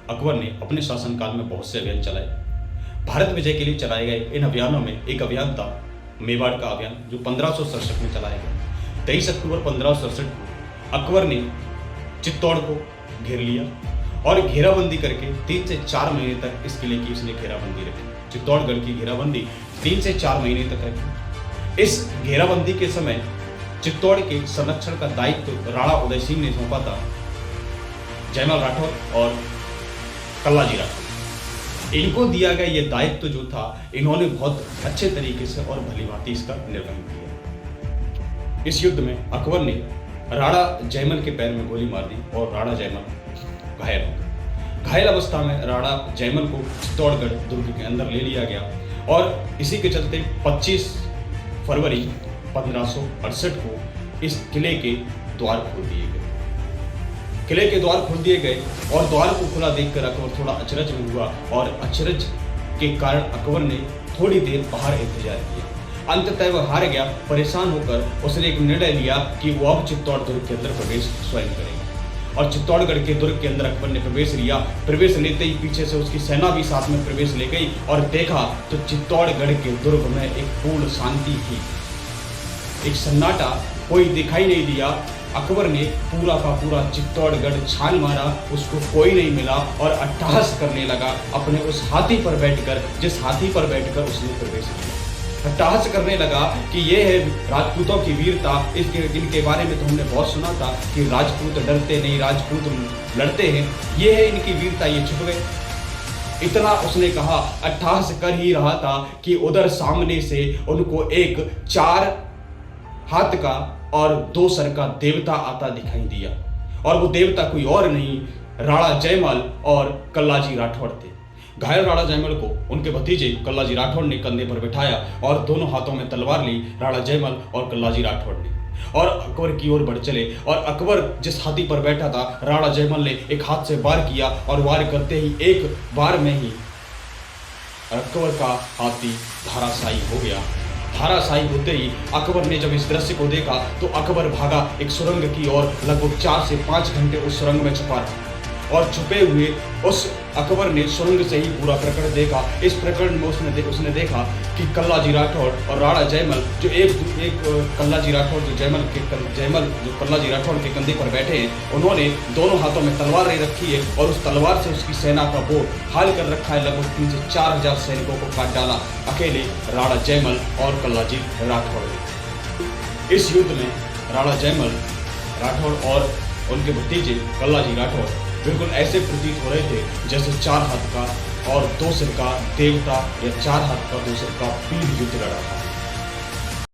अकबर ने अपने शासनकाल में बहुत से अभियान चलाए। भारत विजय के लिए चलाए गए इन अभियानों में एक अभियान था मेवाड़ का अभियान, जो 1567 में चलाया गया। 23 अक्टूबर 1567 को अकबर ने चित्तौड़ को घेर लिया और घेराबंदी करके 3 से 4 महीने तक इस किले की उसने घेराबंदी रखी। चित्तौड़गढ़ की घेराबंदी 3 से 4 महीने तक रखी। इस घेराबंदी के समय चित्तौड़ के संरक्षण का दायित्व राणा उदय सिंह ने सौंपा था जयमल राठौर और कल्लाजी राठौर। इनको दिया गया ये दायित्व जो था, इन्होंने बहुत अच्छे तरीके से और भलीभांति इसका निर्वहन किया। इस युद्ध में अकबर ने राणा जयमल के पैर में गोली मार दी और राणा जयमल घायल हो गए। घायल अवस्था में राणा जयमल को चित्तौड़गढ़ दुर्ग के अंदर ले लिया गया और इसी के चलते 25 फरवरी 1568 को इस किले के द्वार खोल दिए गए। किले के द्वार खोल दिए गए और द्वार को खुला देखकर अकबर थोड़ा अचरज में हुआ और अचरज के कारण अकबर ने थोड़ी देर बाहर इंतजार किया। अंततः वह हार गया। परेशान होकर उसने एक निर्णय लिया कि वो अब चित्तौड़ दुर्ग के अंदर प्रवेश स्वयं करेगा और चित्तौड़गढ़ के दुर्ग के अंदर अकबर ने प्रवेश लिया। प्रवेश लेते ही पीछे से उसकी सेना भी साथ में प्रवेश ले गई और देखा तो चित्तौड़गढ़ के दुर्ग में एक पूर्ण शांति थी, एक सन्नाटा, कोई दिखाई नहीं दिया। अकबर ने पूरा का पूरा चित्तौड़गढ़ छान मारा, उसको कोई नहीं मिला और अट्टहास करने लगा अपने उस हाथी पर बैठकर, जिस हाथी पर बैठकर उसने प्रवेश किया। अट्टहास करने लगा कि ये है राजपूतों की वीरता। इनके बारे में तो हमने बहुत सुना था कि राजपूत डरते नहीं, राजपूत लड़ते हैं, ये है इनकी वीरता, ये छुप गए। इतना उसने कहा, अट्टहास कर ही रहा था कि उधर सामने से उनको एक 4 हाथ का और 2 सर का देवता आता दिखाई दिया और वो देवता कोई और नहीं, राणा जयमल और कल्लाजी राठौड़ थे। घायल राणा जयमल को उनके भतीजे कल्लाजी राठौड़ ने कंधे पर बिठाया और दोनों हाथों में तलवार ली राणा जयमल और कल्लाजी राठौड़ ने और अकबर की ओर बढ़ चले। और अकबर जिस हाथी पर बैठा था, राणा जयमल ने एक हाथ से वार किया और वार करते ही एक बार में ही अकबर का हाथी धराशायी हो गया। धराशायी होते ही अकबर ने जब इस दृश्य को देखा तो अकबर भागा एक सुरंग की ओर। लगभग 4 से 5 घंटे उस सुरंग में छुपा रहा और छुपे हुए उस अकबर ने सुरंग से ही पूरा प्रकरण देखा। इस प्रकरण में उसने देखा कि कल्लाजी राठौड़ और राणा जयमल जो एक कल्लाजी राठौड़ जो कल्लाजी राठौड़ के कंधे पर बैठे हैं, उन्होंने दोनों हाथों में तलवार ले रखी है और उस तलवार से उसकी सेना का बोझ हाल कर रखा है। लगभग 3 से 4 हजार सैनिकों को काट डाला अकेले राणा जयमल और कल्लाजी राठौड़ ने। इस युद्ध में राणा जयमल राठौड़ और उनके भतीजे कल्लाजी राठौड़ बिल्कुल ऐसे प्रतीत हो रहे थे जैसे 4 हाथ का और 2 सिर का देवता या 4 हाथ का 2 सिर का वीर युद्ध लड़ा था।